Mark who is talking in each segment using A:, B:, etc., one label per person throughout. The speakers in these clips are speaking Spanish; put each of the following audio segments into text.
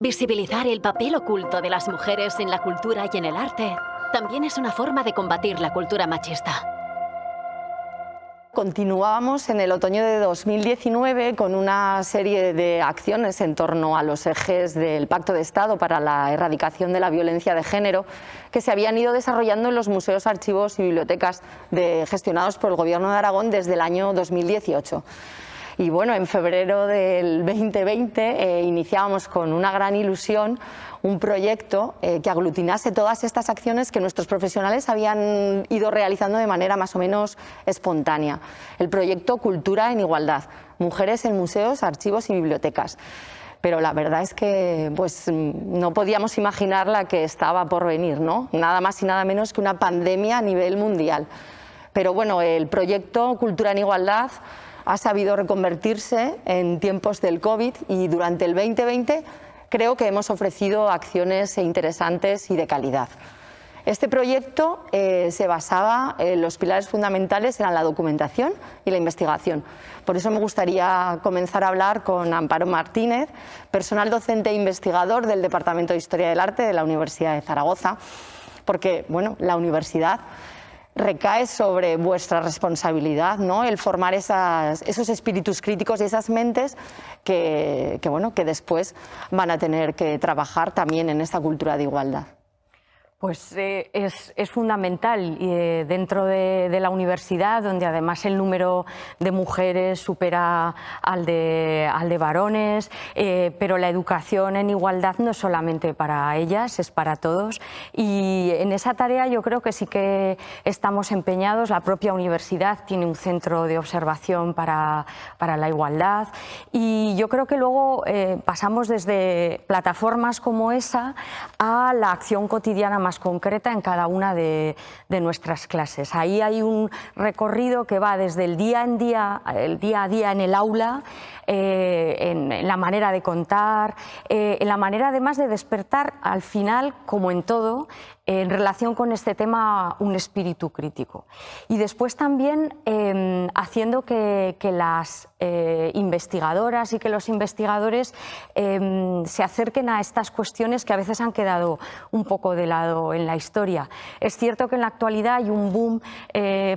A: Visibilizar el papel oculto de las mujeres en la cultura y en el arte también es una forma de combatir la cultura machista.
B: Continuábamos en el otoño de 2019 con una serie de acciones en torno a los ejes del Pacto de Estado para la erradicación de la violencia de género que se habían ido desarrollando en los museos, archivos y bibliotecas gestionados por el Gobierno de Aragón desde el año 2018. Y bueno, en febrero del 2020 iniciábamos con una gran ilusión un proyecto que aglutinase todas estas acciones que nuestros profesionales habían ido realizando de manera más o menos espontánea. El proyecto Cultura en Igualdad, mujeres en museos, archivos y bibliotecas. Pero la verdad es que no podíamos imaginar la que estaba por venir, ¿no? Nada más y nada menos que una pandemia a nivel mundial. Pero bueno, el proyecto Cultura en Igualdad ha sabido reconvertirse en tiempos del COVID y durante el 2020 creo que hemos ofrecido acciones interesantes y de calidad. Este proyecto se basaba en los pilares fundamentales, eran la documentación y la investigación. Por eso me gustaría comenzar a hablar con Amparo Martínez, personal docente e investigador del Departamento de Historia del Arte de la Universidad de Zaragoza, porque bueno, la universidad recae sobre vuestra responsabilidad, ¿no? El formar esos espíritus críticos y esas mentes que después van a tener que trabajar también en esta cultura de igualdad.
C: Pues es fundamental dentro de la universidad, donde además el número de mujeres supera al de varones, pero la educación en igualdad no es solamente para ellas, es para todos, y en esa tarea yo creo que sí que estamos empeñados. La propia universidad tiene un centro de observación para la igualdad, y yo creo que luego pasamos desde plataformas como esa a la acción cotidiana más concreta en cada una de nuestras clases. Ahí hay un recorrido que va desde el día a día en el aula, en la manera de contar, en la manera además de despertar al final, como en todo, en relación con este tema, un espíritu crítico. Y después también haciendo que las investigadoras y que los investigadores se acerquen a estas cuestiones que a veces han quedado un poco de lado en la historia. Es cierto que en la actualidad hay un boom,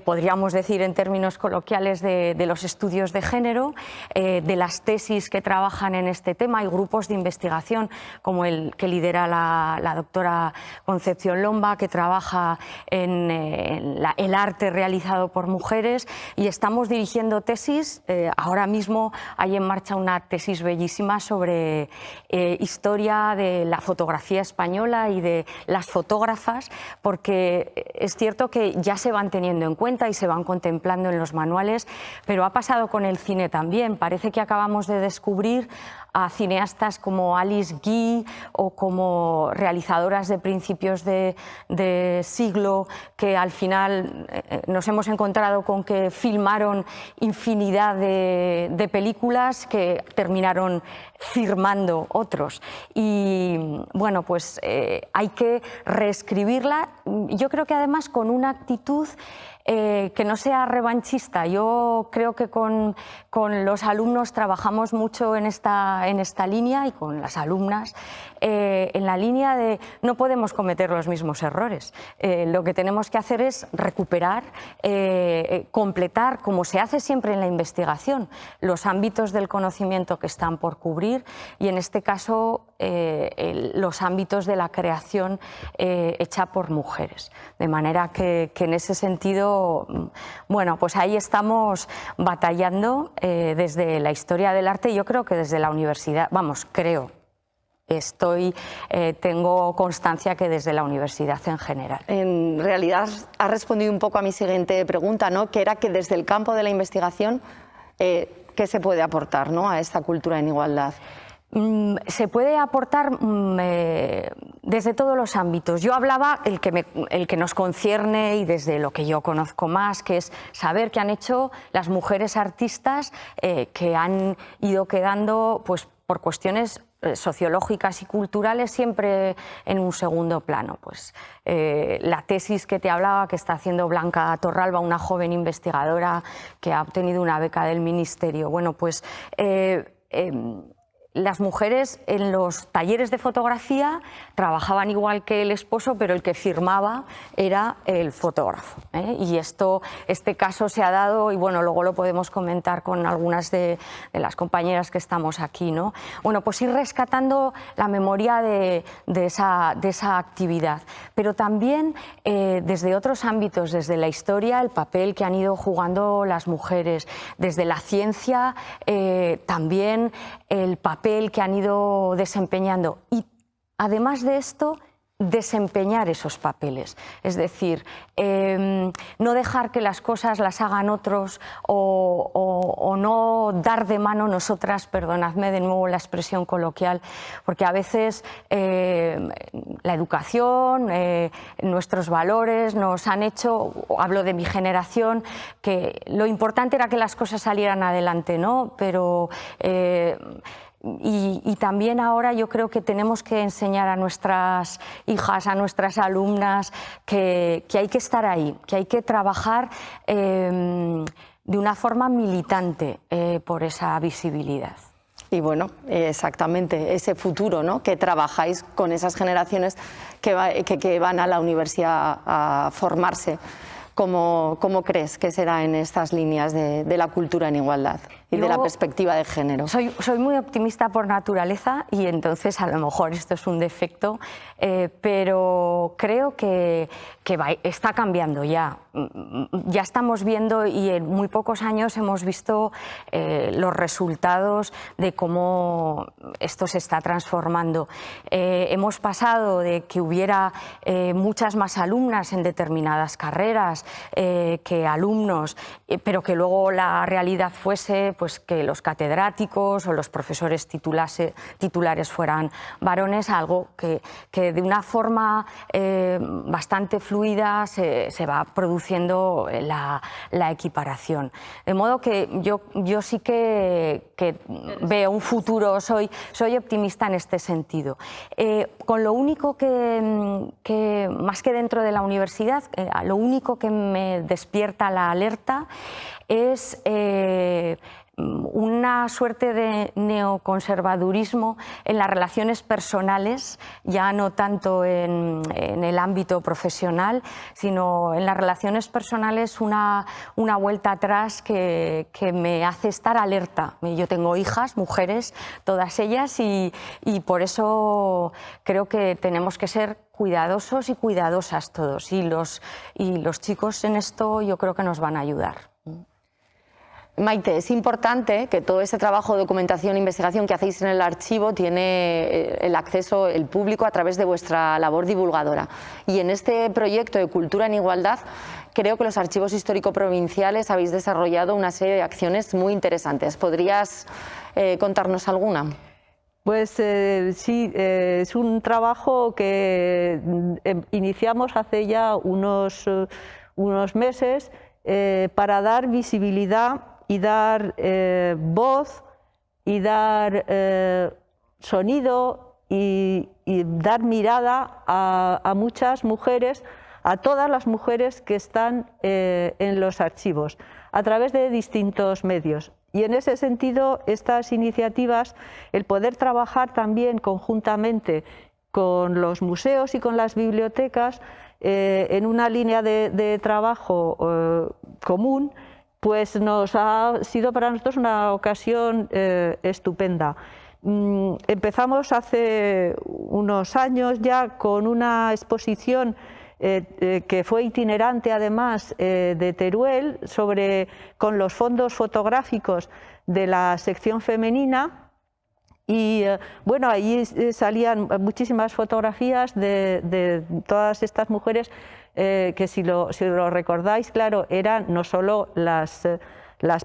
C: podríamos decir en términos coloquiales, de los estudios de género, de las tesis que trabajan en este tema. Hay grupos de investigación como el que lidera la doctora Concepción Lomba, que trabaja en el arte realizado por mujeres, y estamos dirigiendo tesis. Ahora mismo hay en marcha una tesis bellísima sobre historia de la fotografía española y de las fotógrafas, porque es cierto que ya se van teniendo en cuenta y se van contemplando en los manuales, pero ha pasado con el cine también. Parece que acabamos de descubrir a cineastas como Alice Guy o como realizadoras de principios de siglo, que al final nos hemos encontrado con que filmaron infinidad de películas que terminaron firmando otros. Y bueno, pues hay que reescribirla, yo creo que además con una actitud que no sea revanchista. Yo creo que con los alumnos trabajamos mucho en esta línea, y con las alumnas en la línea de no podemos cometer los mismos errores. Lo que tenemos que hacer es recuperar, completar, como se hace siempre en la investigación, los ámbitos del conocimiento que están por cubrir, y en este caso los ámbitos de la creación hecha por mujeres. De manera que en ese sentido, bueno, pues ahí estamos batallando desde la historia del arte. Yo creo que desde la universidad, tengo constancia que desde la universidad en general.
B: En realidad ha respondido un poco a mi siguiente pregunta, ¿no? Que era que desde el campo de la investigación, ¿qué se puede aportar, ¿no?, a esta cultura en igualdad?
C: Se puede aportar desde todos los ámbitos. Yo hablaba el que nos concierne y desde lo que yo conozco más, que es saber qué han hecho las mujeres artistas que han ido quedando, pues, por cuestiones sociológicas y culturales, siempre en un segundo plano. Pues la tesis que te hablaba, que está haciendo Blanca Torralba, una joven investigadora que ha obtenido una beca del Ministerio. Bueno, pues las mujeres en los talleres de fotografía trabajaban igual que el esposo, pero el que firmaba era el fotógrafo, ¿eh? Y este caso se ha dado, y bueno, luego lo podemos comentar con algunas de las compañeras que estamos aquí, ¿no? Bueno, pues ir rescatando la memoria de esa actividad, pero también desde otros ámbitos, desde la historia, el papel que han ido jugando las mujeres, desde la ciencia, también el papel que han ido desempeñando, y además de esto, desempeñar esos papeles, es decir, no dejar que las cosas las hagan otros o no dar de mano nosotras, perdonadme de nuevo la expresión coloquial, porque a veces la educación, nuestros valores nos han hecho, hablo de mi generación, que lo importante era que las cosas salieran adelante, ¿no? Pero y también ahora yo creo que tenemos que enseñar a nuestras hijas, a nuestras alumnas, que hay que estar ahí, que hay que trabajar de una forma militante por esa visibilidad.
B: Y bueno, exactamente, ese futuro, ¿no?, que trabajáis con esas generaciones que van a la universidad a formarse. ¿Cómo crees que será en estas líneas de la cultura en igualdad y de la perspectiva de género?
C: Soy muy optimista por naturaleza y entonces a lo mejor esto es un defecto, pero creo que está cambiando ya. Ya estamos viendo, y en muy pocos años hemos visto los resultados de cómo esto se está transformando. Hemos pasado de que hubiera muchas más alumnas en determinadas carreras que alumnos, pero que luego la realidad fuese pues que los catedráticos o los profesores titulares fueran varones, algo que de una forma bastante fluida se va produciendo la equiparación. De modo que yo sí que veo un futuro, soy optimista en este sentido. Con lo único que más que dentro de la universidad, lo único que me despierta la alerta es una suerte de neoconservadurismo en las relaciones personales, ya no tanto en el ámbito profesional, sino en las relaciones personales, una vuelta atrás que me hace estar alerta. Yo tengo hijas, mujeres, todas ellas, y por eso creo que tenemos que ser cuidadosos y cuidadosas todos, y los chicos en esto yo creo que nos van a ayudar.
B: Maite, es importante que todo ese trabajo de documentación e investigación que hacéis en el archivo tiene el acceso el público a través de vuestra labor divulgadora. Y en este proyecto de Cultura en Igualdad, creo que los archivos histórico-provinciales habéis desarrollado una serie de acciones muy interesantes. ¿Podrías contarnos alguna?
D: Pues sí, es un trabajo que iniciamos hace ya unos meses para dar visibilidad y dar voz y dar sonido y dar mirada a muchas mujeres, a todas las mujeres que están en los archivos, a través de distintos medios. Y en ese sentido, estas iniciativas, el poder trabajar también conjuntamente con los museos y con las bibliotecas en una línea de trabajo común, pues nos ha sido para nosotros una ocasión estupenda. Empezamos hace unos años ya con una exposición que fue itinerante además de Teruel, con los fondos fotográficos de la sección femenina, y bueno, allí salían muchísimas fotografías de todas estas mujeres que si lo recordáis, claro, eran no solo las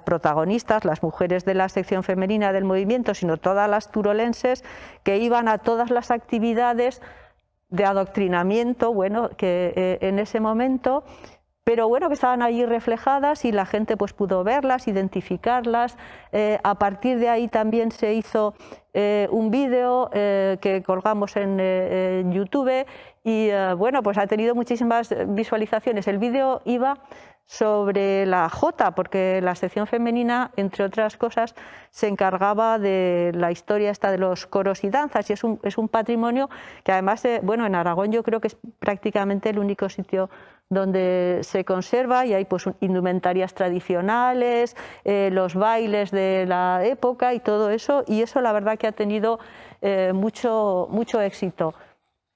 D: protagonistas, las mujeres de la sección femenina del movimiento, sino todas las turolenses que iban a todas las actividades de adoctrinamiento, bueno, que en ese momento, pero bueno, que estaban allí reflejadas y la gente pues pudo verlas, identificarlas. A partir de ahí también se hizo un vídeo que colgamos en YouTube y bueno, pues ha tenido muchísimas visualizaciones. El vídeo iba sobre la jota, porque la sección femenina, entre otras cosas, se encargaba de la historia esta de los coros y danzas, y es un patrimonio que además, bueno, en Aragón yo creo que es prácticamente el único sitio donde se conserva, y hay pues indumentarias tradicionales, los bailes de la época y todo eso, y eso la verdad que ha tenido mucho éxito.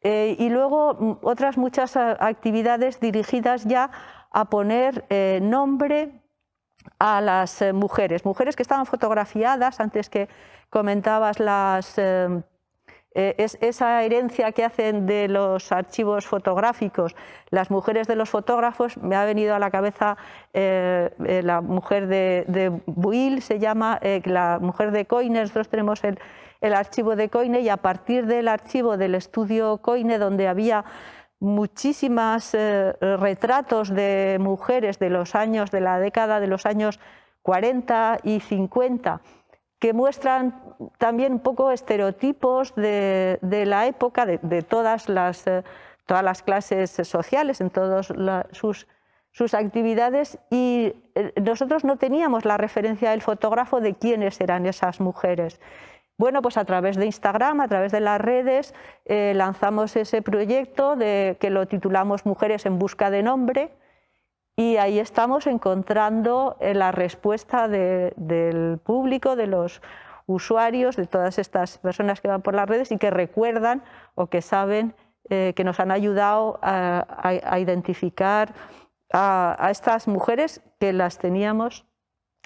D: Y luego otras muchas actividades dirigidas ya a poner nombre a las mujeres que estaban fotografiadas, antes que comentabas esa herencia que hacen de los archivos fotográficos, las mujeres de los fotógrafos. Me ha venido a la cabeza la mujer de Buil, se llama, la mujer de Coyne. Nosotros tenemos el archivo de Coyne, y a partir del archivo del estudio Coyne, donde había muchísimos retratos de mujeres de la década de los años 40 y 50, que muestran también un poco estereotipos de la época, de todas las clases sociales, en todas sus actividades, y nosotros no teníamos la referencia del fotógrafo de quiénes eran esas mujeres. Bueno, pues a través de Instagram, a través de las redes, lanzamos ese proyecto que lo titulamos Mujeres en busca de nombre, y ahí estamos encontrando la respuesta del público, de los usuarios, de todas estas personas que van por las redes y que recuerdan o que saben que nos han ayudado a identificar a estas mujeres, que las teníamos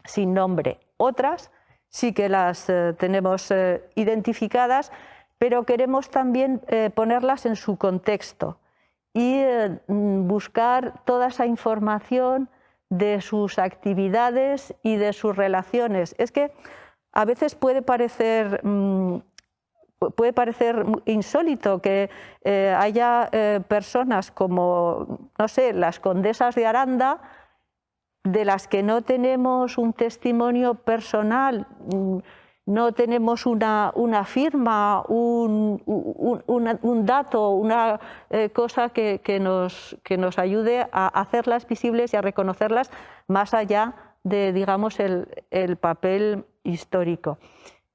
D: sin nombre. Otras sí que las tenemos identificadas, pero queremos también ponerlas en su contexto y buscar toda esa información de sus actividades y de sus relaciones. Es que a veces puede parecer insólito que haya personas como, no sé, las condesas de Aranda, de las que no tenemos un testimonio personal, no tenemos una firma, un dato, una cosa que nos ayude a hacerlas visibles y a reconocerlas más allá de, digamos, el papel histórico.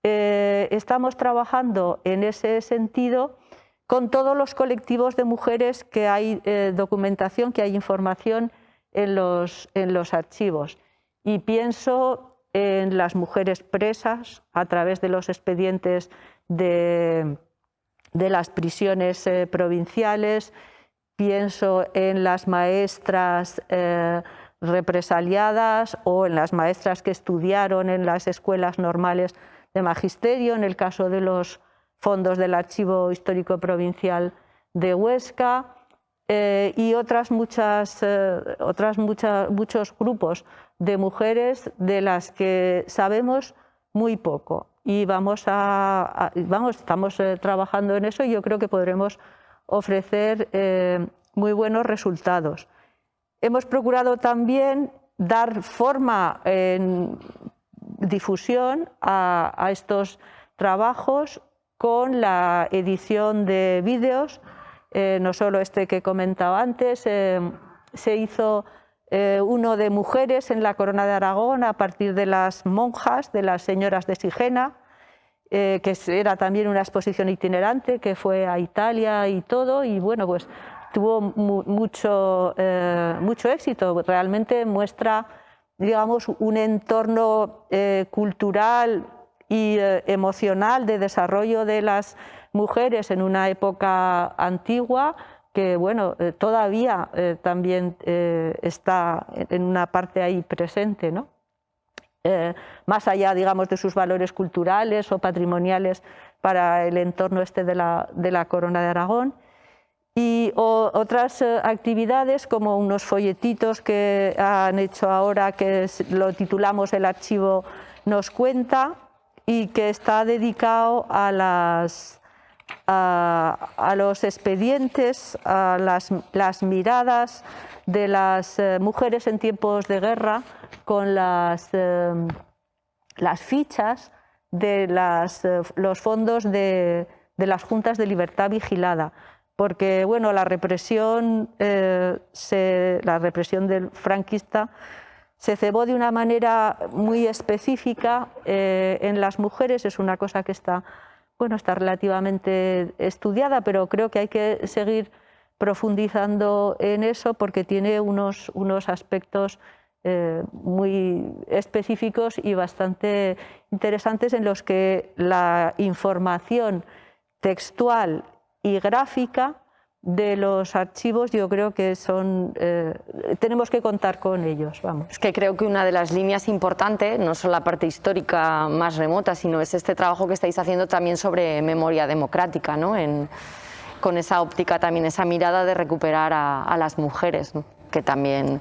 D: Estamos trabajando en ese sentido con todos los colectivos de mujeres que hay documentación, que hay información en los archivos, y pienso en las mujeres presas a través de los expedientes de las prisiones provinciales, pienso en las maestras represaliadas o en las maestras que estudiaron en las escuelas normales de magisterio, en el caso de los fondos del Archivo Histórico Provincial de Huesca, y muchos grupos de mujeres de las que sabemos muy poco, y estamos trabajando en eso, y yo creo que podremos ofrecer muy buenos resultados. Hemos procurado también dar forma en difusión a estos trabajos con la edición de vídeos. No solo este que he comentado antes, se hizo uno de mujeres en la Corona de Aragón a partir de las monjas, de las señoras de Sigena, que era también una exposición itinerante que fue a Italia y todo, y bueno, pues tuvo mucho éxito. Realmente muestra, digamos, un entorno cultural y emocional de desarrollo de las mujeres en una época antigua, que bueno, todavía también está en una parte ahí presente, ¿no? Más allá, digamos, de sus valores culturales o patrimoniales para el entorno este de la Corona de Aragón. Y otras actividades, como unos folletitos que han hecho ahora, que lo titulamos El Archivo nos cuenta, y que está dedicado a los expedientes, a las miradas de las mujeres en tiempos de guerra, con las fichas de los fondos de las juntas de libertad vigilada, porque bueno, la represión del franquista se cebó de una manera muy específica en las mujeres. Es una cosa que está relativamente estudiada, pero creo que hay que seguir profundizando en eso porque tiene unos aspectos muy específicos y bastante interesantes, en los que la información textual y gráfica de los archivos yo creo que tenemos que contar con ellos. Vamos.
B: Es que creo que una de las líneas importantes, no solo la parte histórica más remota, sino es este trabajo que estáis haciendo también sobre memoria democrática, ¿no? Con esa óptica también, esa mirada de recuperar a las mujeres, ¿no? Que también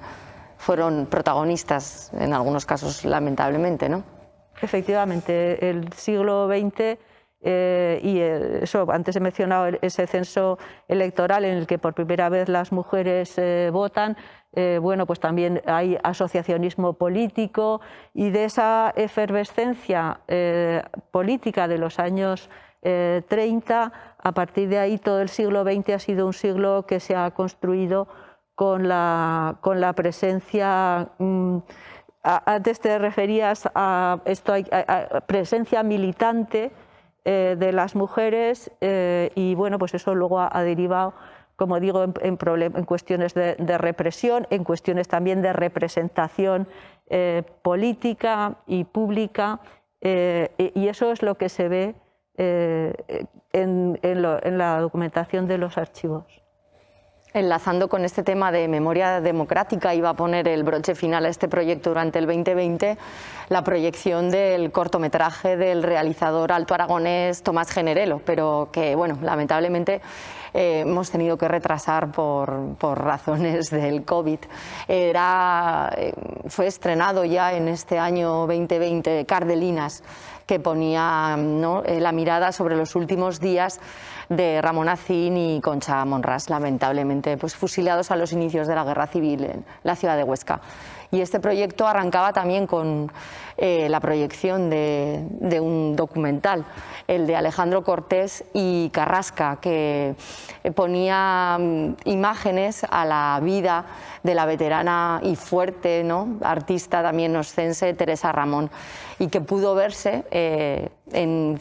B: fueron protagonistas en algunos casos, lamentablemente, ¿no?
D: Efectivamente, el siglo XX, y eso, antes he mencionado ese censo electoral en el que por primera vez las mujeres votan, bueno, pues también hay asociacionismo político, y de esa efervescencia política de los años 30, a partir de ahí todo el siglo XX ha sido un siglo que se ha construido con la presencia, antes te referías a esto, a presencia militante de las mujeres, y bueno, pues eso luego ha derivado, como digo, en cuestiones de represión, en cuestiones también de representación política y pública, y eso es lo que se ve en la documentación de los archivos.
B: Enlazando con este tema de memoria democrática, iba a poner el broche final a este proyecto durante el 2020, la proyección del cortometraje del realizador alto aragonés Tomás Generelo, pero que, bueno, lamentablemente hemos tenido que retrasar por razones del COVID. Fue estrenado ya en este año 2020 Cardelinas, que ponía, ¿no?, la mirada sobre los últimos días de Ramón Acín y Concha Monrás, lamentablemente pues fusilados a los inicios de la guerra civil en la ciudad de Huesca. Y este proyecto arrancaba también con la proyección de un documental, el de Alejandro Cortés y Carrasca, que ponía imágenes a la vida de la veterana y fuerte, ¿no?, artista también oscense Teresa Ramón, y que pudo verse,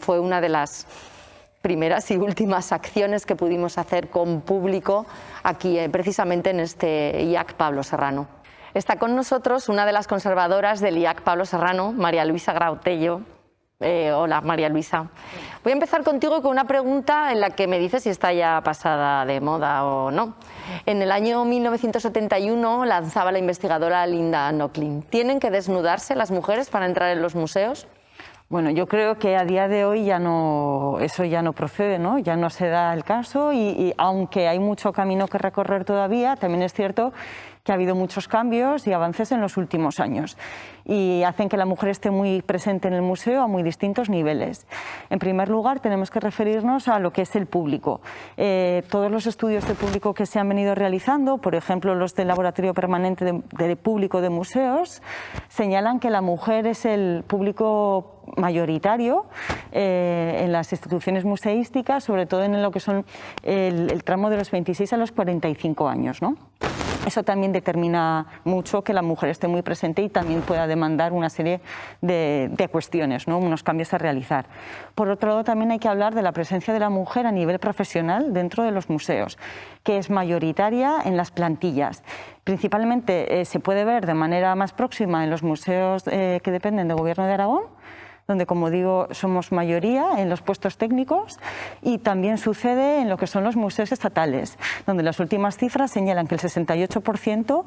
B: fue una de las primeras y últimas acciones que pudimos hacer con público aquí, precisamente en este IAC Pablo Serrano. Está con nosotros una de las conservadoras del IAC Pablo Serrano, María Luisa Grautello. Hola, María Luisa. Voy a empezar contigo con una pregunta en la que me dices si está ya pasada de moda o no. En el año 1971 lanzaba la investigadora Linda Nochlin: ¿tienen que desnudarse las mujeres para entrar en los museos?
E: Bueno, yo creo que a día de hoy eso ya no procede, ¿no? Ya no se da el caso, y aunque hay mucho camino que recorrer todavía, también es cierto que ha habido muchos cambios y avances en los últimos años, y hacen que la mujer esté muy presente en el museo a muy distintos niveles. En primer lugar, tenemos que referirnos a lo que es el público. Todos los estudios de público que se han venido realizando, por ejemplo los del Laboratorio Permanente de Público de Museos, señalan que la mujer es el público mayoritario en las instituciones museísticas, sobre todo en lo que son el tramo de los 26 a los 45 años, ¿no? Eso también determina mucho que la mujer esté muy presente y también pueda demandar una serie de cuestiones, ¿no?, unos cambios a realizar. Por otro lado, también hay que hablar de la presencia de la mujer a nivel profesional dentro de los museos, que es mayoritaria en las plantillas. Principalmente se puede ver de manera más próxima en los museos que dependen del Gobierno de Aragón, donde, como digo, somos mayoría en los puestos técnicos, y también sucede en lo que son los museos estatales, donde las últimas cifras señalan que el 68%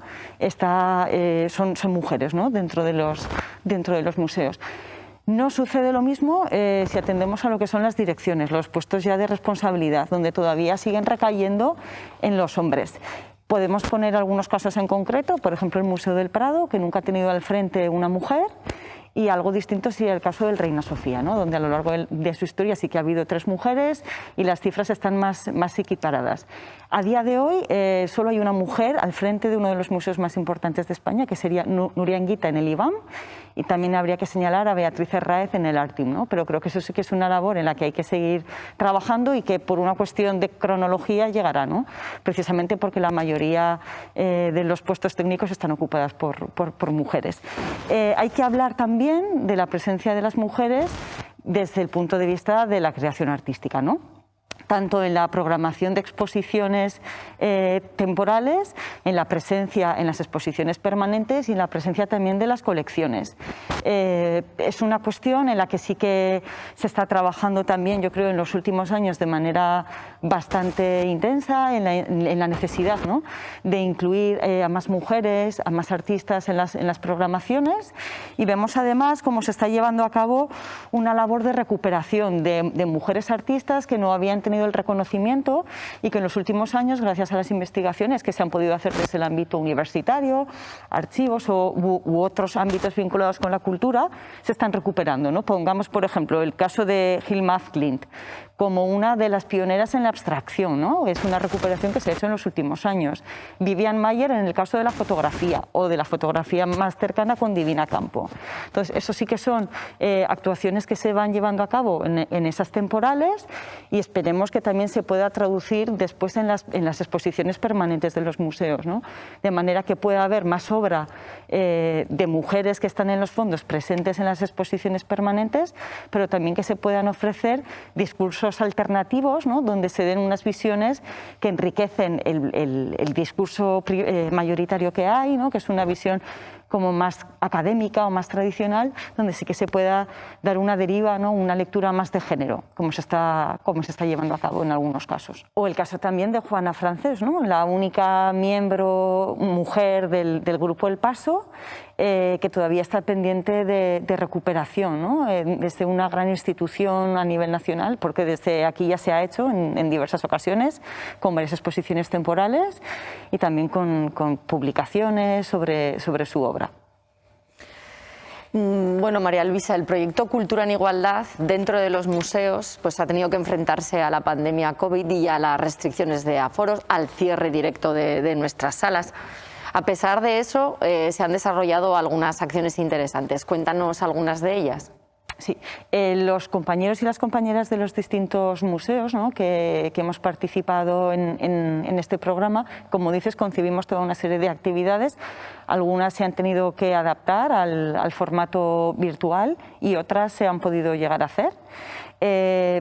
E: son mujeres, ¿no?, dentro de los museos. No sucede lo mismo si atendemos a lo que son las direcciones, los puestos ya de responsabilidad, donde todavía siguen recayendo en los hombres. Podemos poner algunos casos en concreto, por ejemplo el Museo del Prado, que nunca ha tenido al frente una mujer, Y algo distinto sería el caso del Reina Sofía, ¿no? Donde a lo largo de su historia sí que ha habido 3 mujeres y las cifras están más equiparadas. A día de hoy solo hay una mujer al frente de uno de los museos más importantes de España, que sería Nuria Anguita en el IBAM, y también habría que señalar a Beatriz Herráez en el Artium, ¿no? Pero creo que eso sí que es una labor en la que hay que seguir trabajando y que por una cuestión de cronología llegará, ¿no? Precisamente porque la mayoría de los puestos técnicos están ocupadas por mujeres. Hay que hablar también de la presencia de las mujeres desde el punto de vista de la creación artística, ¿no? Tanto en la programación de exposiciones temporales, en la presencia en las exposiciones permanentes y en la presencia también de las colecciones. Es una cuestión en la que sí que se está trabajando también, yo creo, en los últimos años de manera bastante intensa, en la necesidad, ¿no?, de incluir a más mujeres, a más artistas en las programaciones, y vemos además cómo se está llevando a cabo una labor de recuperación de mujeres artistas que no habían tenido el reconocimiento y que en los últimos años, gracias a las investigaciones que se han podido hacer desde el ámbito universitario, archivos u otros ámbitos vinculados con la cultura, se están recuperando, ¿no? Pongamos, por ejemplo, el caso de Hilma af Klint como una de las pioneras en la abstracción, ¿no? Es una recuperación que se ha hecho en los últimos años. Vivian Maier en el caso de la fotografía, o de la fotografía más cercana con Divina Campo. Entonces, eso sí que son actuaciones que se van llevando a cabo en esas temporales, y esperemos que también se pueda traducir después en las exposiciones permanentes de los museos, ¿no? De manera que pueda haber más obra de mujeres que están en los fondos presentes en las exposiciones permanentes, pero también que se puedan ofrecer discursos alternativos, ¿no?, donde se den unas visiones que enriquecen el discurso mayoritario que hay, ¿no?, que es una visión como más académica o más tradicional, donde sí que se pueda dar una deriva, ¿no?, una lectura más de género, como se está llevando a cabo en algunos casos. O el caso también de Juana Francés, ¿no?, la única miembro mujer del Grupo El Paso, que todavía está pendiente de recuperación, ¿no?, desde una gran institución a nivel nacional, porque desde aquí ya se ha hecho en diversas ocasiones, con varias exposiciones temporales y también con publicaciones sobre su obra.
B: Bueno, María Luisa, el proyecto Cultura en Igualdad dentro de los museos pues ha tenido que enfrentarse a la pandemia COVID y a las restricciones de aforos, al cierre directo de nuestras salas. A pesar de eso, se han desarrollado algunas acciones interesantes. Cuéntanos algunas de ellas.
E: Sí, los compañeros y las compañeras de los distintos museos, ¿no?, que hemos participado en este programa, como dices, concebimos toda una serie de actividades. Algunas se han tenido que adaptar al formato virtual y otras se han podido llegar a hacer.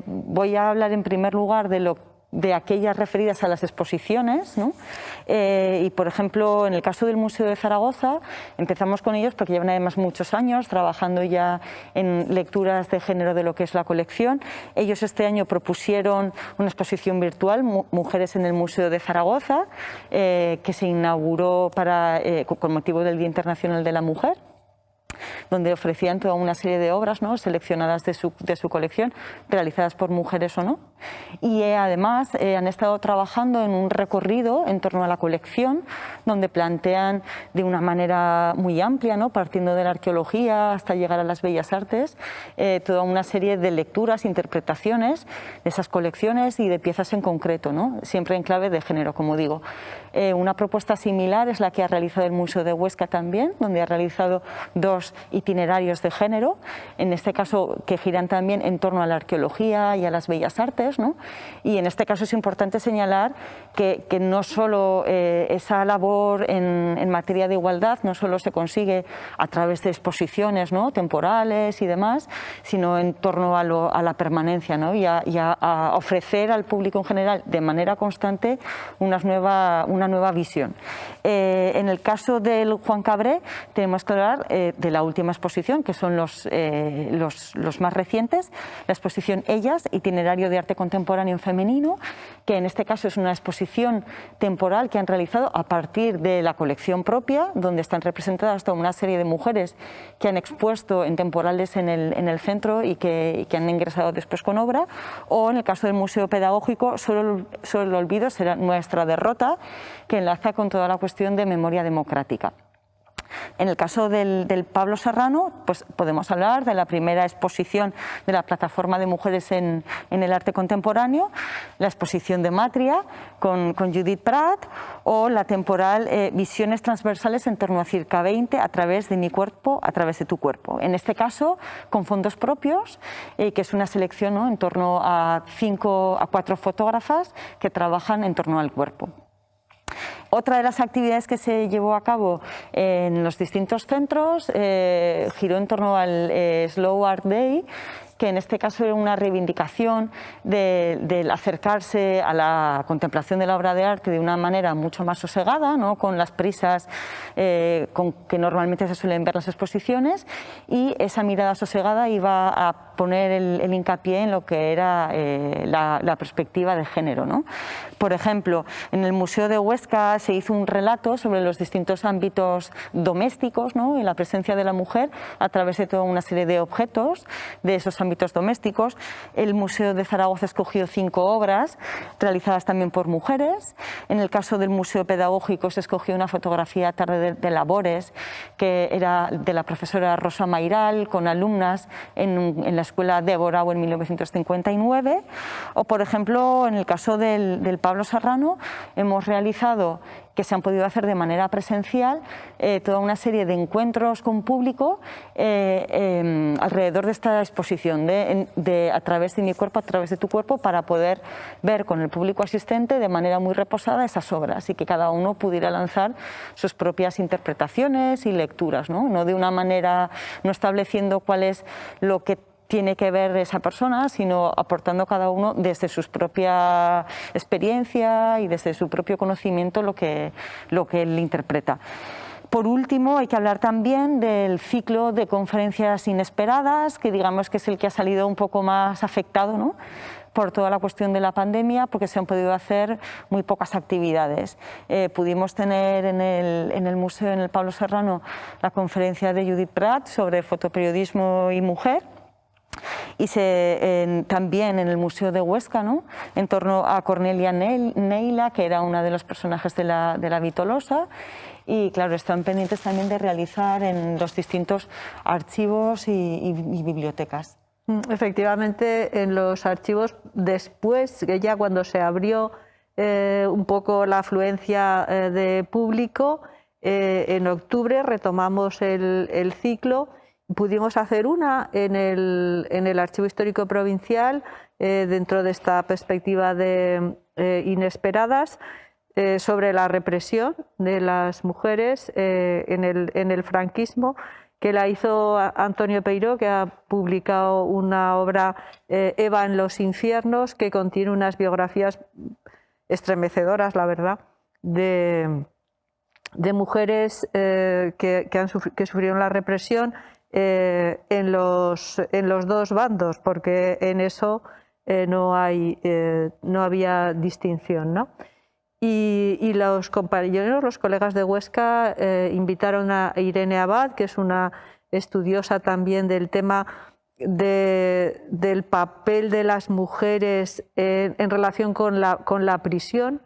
E: Voy a hablar en primer lugar de aquellas referidas a las exposiciones, ¿no? Y por ejemplo, en el caso del Museo de Zaragoza, empezamos con ellos porque llevan además muchos años trabajando ya en lecturas de género de lo que es la colección. Ellos este año propusieron una exposición virtual, Mujeres en el Museo de Zaragoza, que se inauguró con motivo del Día Internacional de la Mujer, donde ofrecían toda una serie de obras, ¿no?, seleccionadas de su colección, realizadas por mujeres o no. Y además han estado trabajando en un recorrido en torno a la colección, donde plantean de una manera muy amplia, ¿no?, partiendo de la arqueología hasta llegar a las bellas artes, toda una serie de lecturas, interpretaciones de esas colecciones y de piezas en concreto, ¿no?, siempre en clave de género, como digo. Una propuesta similar es la que ha realizado el Museo de Huesca también, donde ha realizado 2 itinerarios de género, en este caso que giran también en torno a la arqueología y a las bellas artes, ¿no? Y en este caso es importante señalar que no solo esa labor en materia de igualdad no solo se consigue a través de exposiciones, ¿no?, temporales y demás, sino en torno a la permanencia, ¿no?, y a ofrecer al público en general de manera constante una nueva visión. En el caso del Juan Cabré tenemos que hablar de la última exposición, que son los más recientes, la exposición Ellas, itinerario de arte contemporáneo femenino, que en este caso es una exposición temporal que han realizado a partir de la colección propia, donde están representadas toda una serie de mujeres que han expuesto en temporales en el centro y que han ingresado después con obra, o en el caso del Museo Pedagógico, Solo el olvido será nuestra derrota, que enlaza con toda la cuestión de memoria democrática. En el caso del Pablo Serrano, pues podemos hablar de la primera exposición de la Plataforma de Mujeres en el Arte Contemporáneo, la exposición de Matria con Judith Prat, o la temporal Visiones transversales en torno a Circa 20 a través de mi cuerpo, a través de tu cuerpo. En este caso, con fondos propios, que es una selección, ¿no?, en torno a 4 fotógrafas que trabajan en torno al cuerpo. Otra de las actividades que se llevó a cabo en los distintos centros giró en torno al Slow Art Day, que en este caso era una reivindicación del acercarse a la contemplación de la obra de arte de una manera mucho más sosegada, ¿no?, con las prisas con que normalmente se suelen ver las exposiciones, y esa mirada sosegada iba a poner el hincapié en lo que era la perspectiva de género, ¿no? Por ejemplo, en el Museo de Huesca se hizo un relato sobre los distintos ámbitos domésticos, ¿no?, y la presencia de la mujer a través de toda una serie de objetos de esos ámbitos domésticos. El Museo de Zaragoza escogió 5 obras realizadas también por mujeres. En el caso del Museo Pedagógico se escogió una fotografía Tarde de Labores, que era de la profesora Rosa Mairal, con alumnas en la escuela Débora en 1959. O, por ejemplo, en el caso del Pablo Serrano, hemos realizado, que se han podido hacer de manera presencial, toda una serie de encuentros con público alrededor de esta exposición a través de mi cuerpo, a través de tu cuerpo, para poder ver con el público asistente de manera muy reposada esas obras y que cada uno pudiera lanzar sus propias interpretaciones y lecturas, ¿no? De una manera, no estableciendo cuál es lo que tiene que ver esa persona, sino aportando cada uno desde su propia experiencia y desde su propio conocimiento lo que él interpreta. Por último, hay que hablar también del ciclo de conferencias inesperadas, que digamos que es el que ha salido un poco más afectado, ¿no?, por toda la cuestión de la pandemia, porque se han podido hacer muy pocas actividades. Pudimos tener en el museo, en el Pablo Serrano, la conferencia de Judith Prat sobre fotoperiodismo y mujer, y también en el Museo de Huesca, ¿no?, en torno a Cornelia Neila, que era una de los personajes de la Vitolosa. Y claro, están pendientes también de realizar en los distintos archivos y bibliotecas.
D: Efectivamente, en los archivos, después, ya cuando se abrió un poco la afluencia de público, en octubre retomamos el ciclo. Pudimos hacer una en el Archivo Histórico Provincial, dentro de esta perspectiva de inesperadas, sobre la represión de las mujeres en el franquismo, que la hizo Antonio Peiró, que ha publicado una obra, Eva en los infiernos, que contiene unas biografías estremecedoras, la verdad, de mujeres que sufrieron la represión en los 2 bandos, porque en eso no había distinción, ¿no? Y los compañeros, los colegas de Huesca, invitaron a Irene Abad, que es una estudiosa también del tema del papel de las mujeres en relación con la prisión,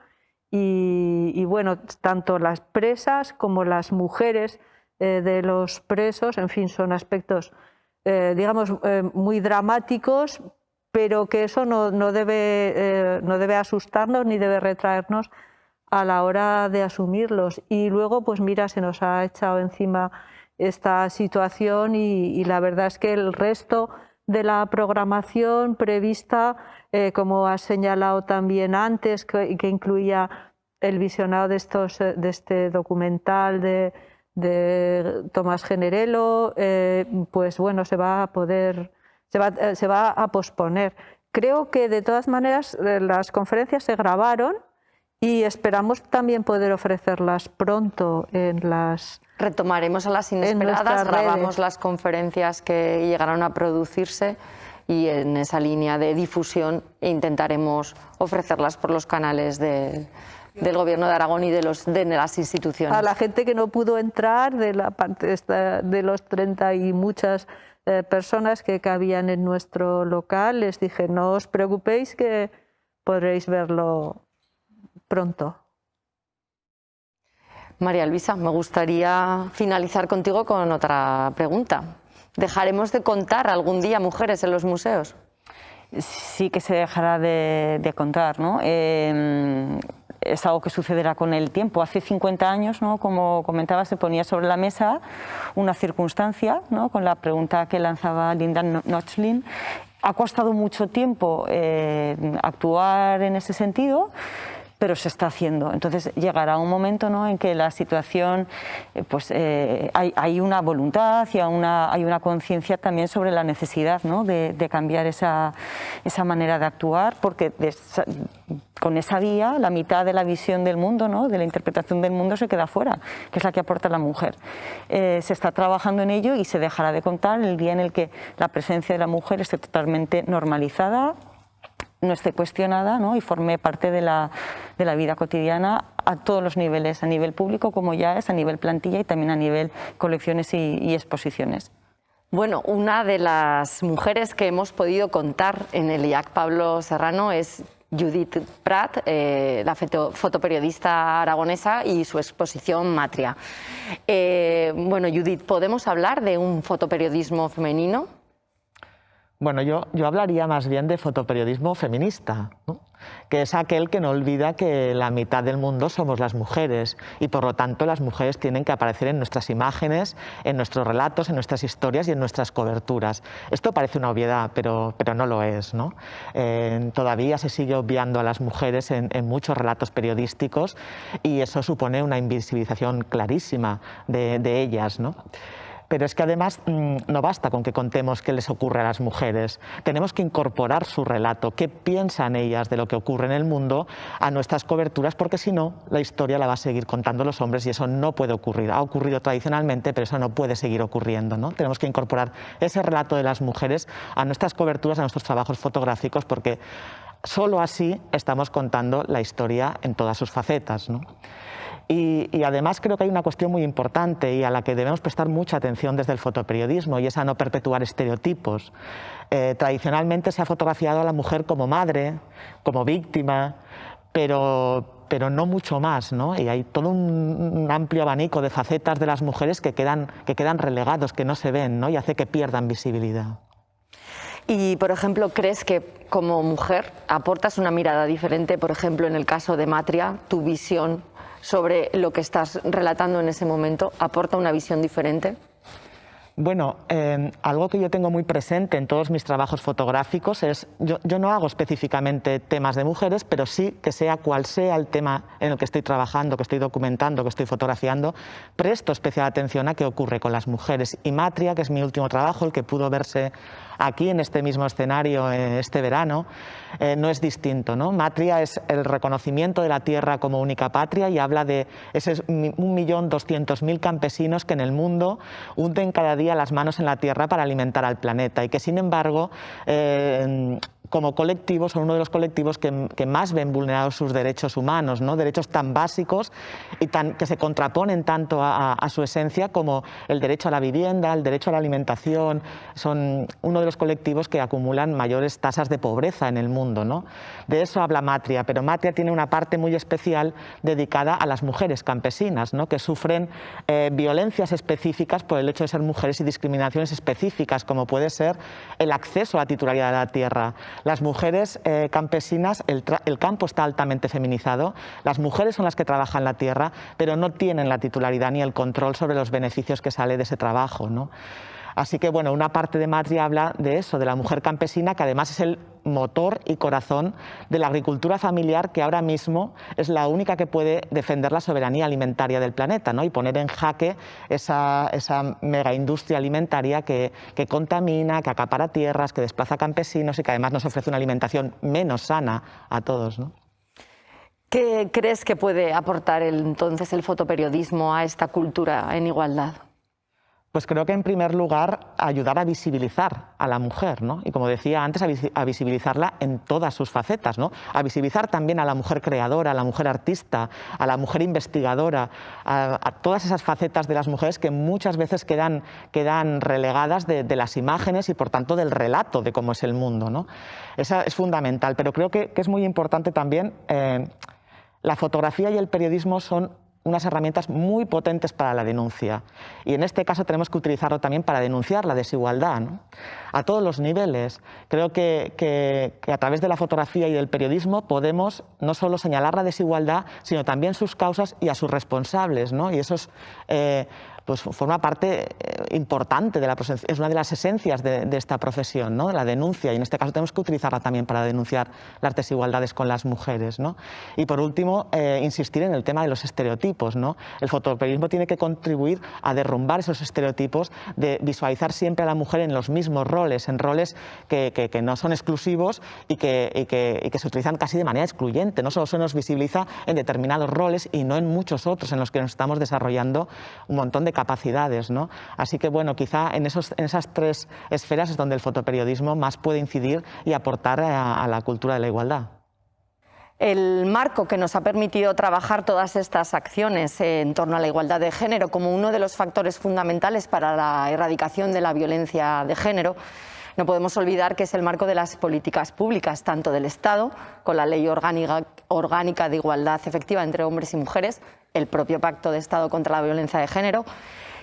D: y bueno, tanto las presas como las mujeres de los presos, en fin, son aspectos, digamos, muy dramáticos, pero que eso no debe asustarnos ni debe retraernos a la hora de asumirlos. Y luego, pues mira, se nos ha echado encima esta situación y la verdad es que el resto de la programación prevista, como has señalado también antes, que incluía el visionado de este documental de Tomás Generelo, pues bueno, se va a posponer. Creo que de todas maneras las conferencias se grabaron y esperamos también poder ofrecerlas pronto en las...
B: Retomaremos a las inesperadas, grabamos las conferencias que llegaron a producirse y en esa línea de difusión intentaremos ofrecerlas por los canales del Gobierno de Aragón y de las instituciones.
D: A la gente que no pudo entrar, de la parte de los 30 y muchas personas que cabían en nuestro local, les dije, no os preocupéis, que podréis verlo pronto.
B: María Luisa, me gustaría finalizar contigo con otra pregunta. ¿Dejaremos de contar algún día mujeres en los museos?
E: Sí que se dejará de contar, ¿no? Es algo que sucederá con el tiempo. Hace 50 años, ¿no?, como comentaba, se ponía sobre la mesa una circunstancia, ¿no?, con la pregunta que lanzaba Linda Nochlin. Ha costado mucho tiempo actuar en ese sentido, pero se está haciendo. Entonces llegará un momento, ¿no?, en que la situación, hay una voluntad y hay una conciencia también sobre la necesidad, ¿no?, de cambiar esa manera de actuar, porque con esa vía la mitad de la visión del mundo, ¿no?, de la interpretación del mundo se queda fuera, que es la que aporta la mujer. Se está trabajando en ello y se dejará de contar el día en el que la presencia de la mujer esté totalmente normalizada, no esté cuestionada, ¿no?, y forme parte de la vida cotidiana a todos los niveles, a nivel público, como ya es, a nivel plantilla y también a nivel colecciones y exposiciones.
B: Bueno, una de las mujeres que hemos podido contar en el IAC Pablo Serrano es Judith Prat, la fotoperiodista aragonesa, y su exposición Matria. Bueno, Judith, ¿podemos hablar de un fotoperiodismo femenino?
F: Bueno, yo hablaría más bien de fotoperiodismo feminista, ¿no?, que es aquel que no olvida que la mitad del mundo somos las mujeres y por lo tanto las mujeres tienen que aparecer en nuestras imágenes, en nuestros relatos, en nuestras historias y en nuestras coberturas. Esto parece una obviedad, pero no lo es, ¿no? Todavía se sigue obviando a las mujeres en muchos relatos periodísticos y eso supone una invisibilización clarísima de ellas, ¿no? Pero es que además no basta con que contemos qué les ocurre a las mujeres. Tenemos que incorporar su relato, qué piensan ellas de lo que ocurre en el mundo, a nuestras coberturas, porque si no, la historia la va a seguir contando los hombres y eso no puede ocurrir. Ha ocurrido tradicionalmente, pero eso no puede seguir ocurriendo, ¿no? Tenemos que incorporar ese relato de las mujeres a nuestras coberturas, a nuestros trabajos fotográficos, porque solo así estamos contando la historia en todas sus facetas, ¿no? Y además creo que hay una cuestión muy importante y a la que debemos prestar mucha atención desde el fotoperiodismo, y es a no perpetuar estereotipos. Tradicionalmente se ha fotografiado a la mujer como madre, como víctima, pero no mucho más, ¿no? Y hay todo un amplio abanico de facetas de las mujeres que quedan relegados, que no se ven, ¿no?, y hace que pierdan visibilidad.
B: Y, por ejemplo, ¿crees que como mujer aportas una mirada diferente, por ejemplo, en el caso de Matria, tu visión sobre lo que estás relatando en ese momento aporta una visión diferente?
F: Bueno, algo que yo tengo muy presente en todos mis trabajos fotográficos es, yo no hago específicamente temas de mujeres, pero sí que sea cual sea el tema en el que estoy trabajando, que estoy documentando, que estoy fotografiando, presto especial atención a qué ocurre con las mujeres. Y Matria, que es mi último trabajo, el que pudo verse aquí en este mismo escenario este verano, no es distinto, ¿no? Matria es el reconocimiento de la tierra como única patria y habla de esos 1.200.000 campesinos que en el mundo hunden cada día las manos en la tierra para alimentar al planeta y que sin embargo como colectivo son uno de los colectivos que más ven vulnerados sus derechos humanos, ¿no? Derechos tan básicos y que se contraponen tanto a su esencia como el derecho a la vivienda, el derecho a la alimentación. Son uno de los colectivos que acumulan mayores tasas de pobreza en el mundo, ¿no? De eso habla Matria, pero Matria tiene una parte muy especial dedicada a las mujeres campesinas, ¿no?, que sufren violencias específicas por el hecho de ser mujeres y discriminaciones específicas, como puede ser el acceso a la titularidad de la tierra. Las mujeres campesinas, el campo está altamente feminizado, las mujeres son las que trabajan la tierra, pero no tienen la titularidad ni el control sobre los beneficios que sale de ese trabajo, ¿no? Así que, bueno, una parte de Matria habla de eso, de la mujer campesina, que además es el motor y corazón de la agricultura familiar, que ahora mismo es la única que puede defender la soberanía alimentaria del planeta, ¿no?, y poner en jaque esa megaindustria alimentaria que contamina, que acapara tierras, que desplaza campesinos y que además nos ofrece una alimentación menos sana a todos, ¿no?
B: ¿Qué crees que puede aportar entonces el fotoperiodismo a esta cultura en igualdad?
F: Pues creo que en primer lugar ayudar a visibilizar a la mujer, ¿no? Y como decía antes, a visibilizarla en todas sus facetas, ¿no? A visibilizar también a la mujer creadora, a la mujer artista, a la mujer investigadora, a todas esas facetas de las mujeres que muchas veces quedan relegadas de las imágenes y por tanto del relato de cómo es el mundo, ¿no? Esa es fundamental, pero creo que es muy importante también, la fotografía y el periodismo son unas herramientas muy potentes para la denuncia. Y en este caso tenemos que utilizarlo también para denunciar la desigualdad, ¿no? A todos los niveles. Creo que a través de la fotografía y del periodismo podemos no solo señalar la desigualdad, sino también sus causas y a sus responsables, ¿no? Y eso es, pues forma parte importante de la profesión, es una de las esencias de esta profesión, ¿no? La denuncia, y en este caso tenemos que utilizarla también para denunciar las desigualdades con las mujeres, ¿no? Y por último, insistir en el tema de los estereotipos, ¿no? El fotoperiodismo tiene que contribuir a derrumbar esos estereotipos de visualizar siempre a la mujer en los mismos roles, en roles que no son exclusivos y que se utilizan casi de manera excluyente. No solo se nos visibiliza en determinados roles y no en muchos otros en los que nos estamos desarrollando un montón de capacidades, ¿no? Así que bueno, quizá en esas tres esferas es donde el fotoperiodismo más puede incidir y aportar a la cultura de la igualdad.
B: El marco que nos ha permitido trabajar todas estas acciones en torno a la igualdad de género como uno de los factores fundamentales para la erradicación de la violencia de género, no podemos olvidar que es el marco de las políticas públicas, tanto del Estado, con la Ley Orgánica de Igualdad Efectiva entre Hombres y Mujeres, el propio Pacto de Estado contra la Violencia de Género,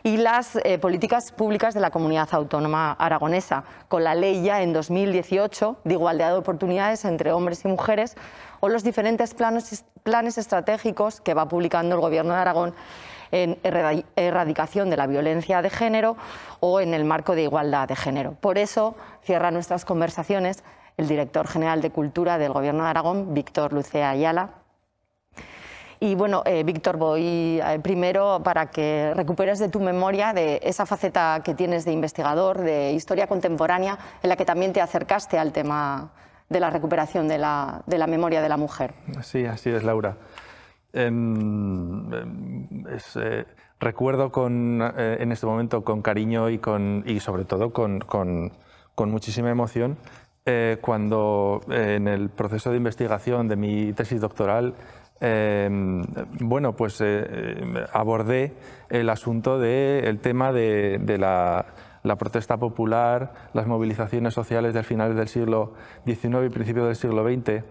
B: y las políticas públicas de la Comunidad Autónoma Aragonesa, con la Ley ya en 2018 de Igualdad de Oportunidades entre Hombres y Mujeres, o los diferentes planes estratégicos que va publicando el Gobierno de Aragón en erradicación de la violencia de género o en el marco de igualdad de género. Por eso cierra nuestras conversaciones el director general de Cultura del Gobierno de Aragón, Víctor Lucea Ayala. Y bueno, Víctor, voy primero para que recuperes de tu memoria de esa faceta que tienes de investigador, de historia contemporánea, en la que también te acercaste al tema de la recuperación de la memoria de la mujer.
G: Sí, así es, Laura. Recuerdo en este momento con cariño y sobre todo con muchísima emoción cuando en el proceso de investigación de mi tesis doctoral abordé el asunto del tema de la protesta popular, las movilizaciones sociales del final del siglo XIX y principios del siglo XX,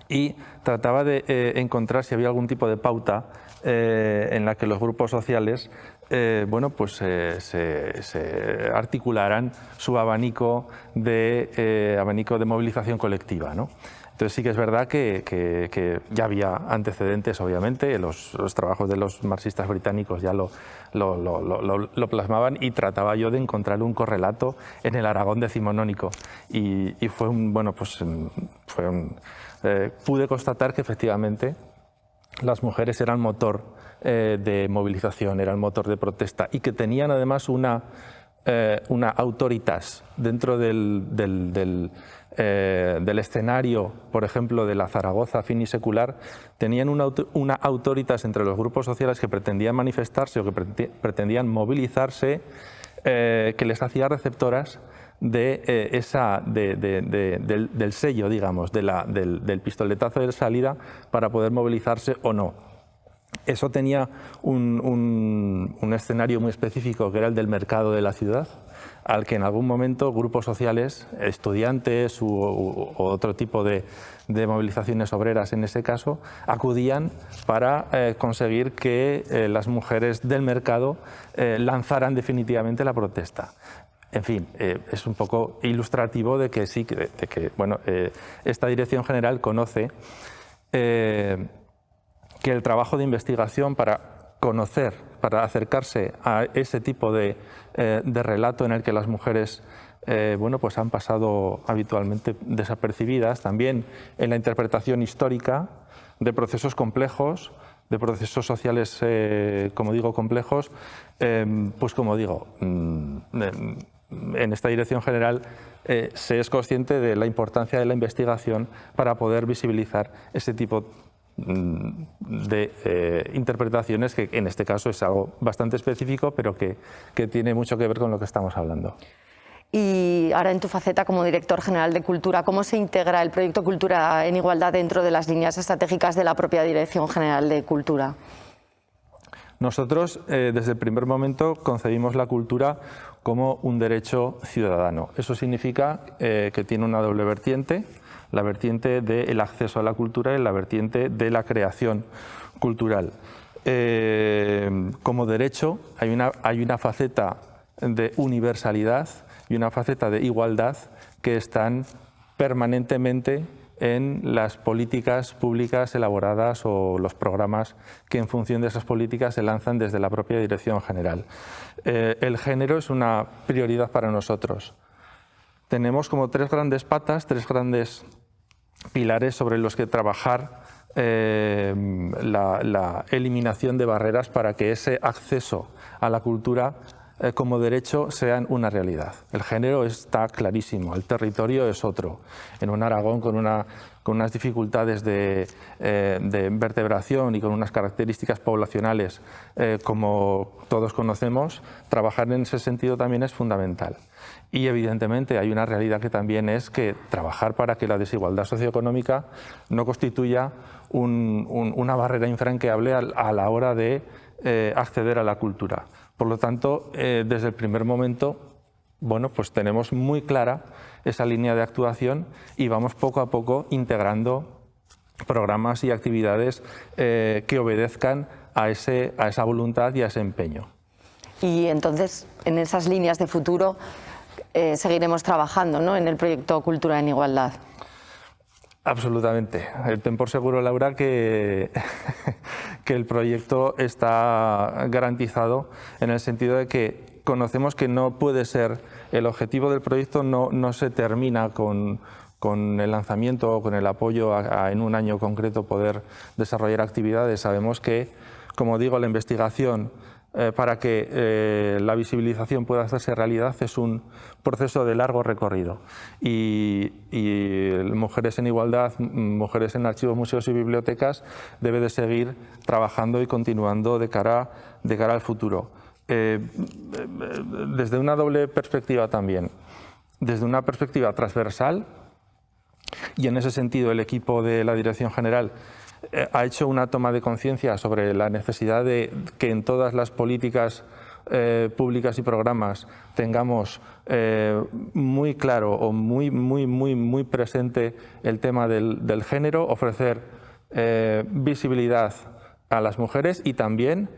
G: y trataba de encontrar si había algún tipo de pauta en la que los grupos sociales se articularan su abanico de movilización colectiva, ¿no? Entonces sí que es verdad que ya había antecedentes, obviamente, los trabajos de los marxistas británicos ya lo plasmaban, y trataba yo de encontrar un correlato en el Aragón decimonónico, y pude constatar que efectivamente las mujeres eran motor de movilización, eran motor de protesta, y que tenían además una autoritas dentro del escenario, por ejemplo, de la Zaragoza finisecular. Tenían una autoritas entre los grupos sociales que pretendían manifestarse o que pretendían movilizarse, que les hacía receptoras del sello, digamos, del pistoletazo de salida para poder movilizarse o no. Eso tenía un escenario muy específico, que era el del mercado de la ciudad, al que en algún momento grupos sociales, estudiantes u otro tipo de movilizaciones obreras en ese caso, acudían para conseguir que las mujeres del mercado lanzaran definitivamente la protesta. En fin, es un poco ilustrativo de que sí, esta Dirección General conoce que el trabajo de investigación para conocer, para acercarse a ese tipo de relato en el que las mujeres han pasado habitualmente desapercibidas, también en la interpretación histórica de procesos complejos, de procesos sociales, como digo, complejos, en esta Dirección General se es consciente de la importancia de la investigación para poder visibilizar ese tipo de interpretaciones, que en este caso es algo bastante específico, pero que tiene mucho que ver con lo que estamos hablando.
B: Y ahora, en tu faceta como director general de Cultura, ¿cómo se integra el proyecto Cultura en Igualdad dentro de las líneas estratégicas de la propia Dirección General de Cultura?
G: Nosotros, desde el primer momento, concebimos la cultura como un derecho ciudadano. Eso significa que tiene una doble vertiente: la vertiente del acceso a la cultura y la vertiente de la creación cultural. Como derecho hay una faceta de universalidad y una faceta de igualdad que están permanentemente en las políticas públicas elaboradas o los programas que en función de esas políticas se lanzan desde la propia Dirección General. El género es una prioridad para nosotros. Tenemos como tres grandes patas, tres grandes pilares sobre los que trabajar la eliminación de barreras para que ese acceso a la cultura como derecho sean una realidad. El género está clarísimo, el territorio es otro. En un Aragón con unas dificultades de vertebración y con unas características poblacionales como todos conocemos, trabajar en ese sentido también es fundamental. Y evidentemente hay una realidad que también es que trabajar para que la desigualdad socioeconómica no constituya una barrera infranqueable a la hora de acceder a la cultura. Por lo tanto, desde el primer momento, bueno, pues tenemos muy clara esa línea de actuación y vamos poco a poco integrando programas y actividades que obedezcan a esa voluntad y a ese empeño.
B: Y entonces, en esas líneas de futuro, seguiremos trabajando, ¿no?, en el proyecto Cultura en Igualdad.
G: Absolutamente. Ten por seguro, Laura, que el proyecto está garantizado en el sentido de que conocemos que no puede ser, el objetivo del proyecto no se termina con el lanzamiento o con el apoyo en un año concreto poder desarrollar actividades. Sabemos que, como digo, la investigación para que la visibilización pueda hacerse realidad es un proceso de largo recorrido y Mujeres en Igualdad, Mujeres en Archivos, Museos y Bibliotecas debe de seguir trabajando y continuando de cara al futuro. Desde una doble perspectiva también, desde una perspectiva transversal, y en ese sentido el equipo de la Dirección General ha hecho una toma de conciencia sobre la necesidad de que en todas las políticas públicas y programas tengamos muy claro o muy presente el tema del género, ofrecer visibilidad a las mujeres y también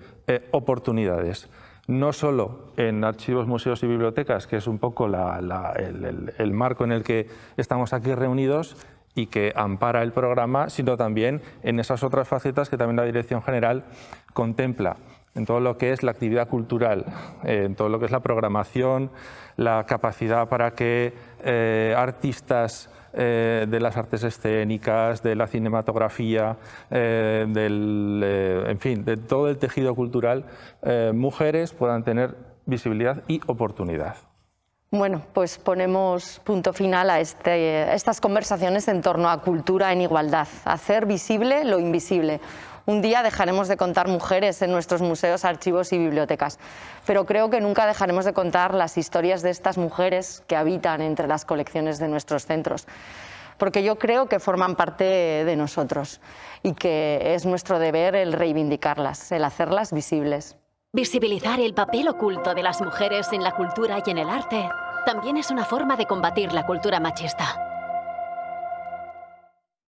G: oportunidades. No solo en archivos, museos y bibliotecas, que es un poco el marco en el que estamos aquí reunidos y que ampara el programa, sino también en esas otras facetas que también la Dirección General contempla, en todo lo que es la actividad cultural, en todo lo que es la programación, la capacidad para que artistas de las artes escénicas, de la cinematografía, en fin, de todo el tejido cultural, mujeres puedan tener visibilidad y oportunidad.
B: Bueno, pues ponemos punto final a estas conversaciones en torno a cultura en igualdad, hacer visible lo invisible. Un día dejaremos de contar mujeres en nuestros museos, archivos y bibliotecas, pero creo que nunca dejaremos de contar las historias de estas mujeres que habitan entre las colecciones de nuestros centros, porque yo creo que forman parte de nosotros y que es nuestro deber el reivindicarlas, el hacerlas visibles.
A: Visibilizar el papel oculto de las mujeres en la cultura y en el arte también es una forma de combatir la cultura machista.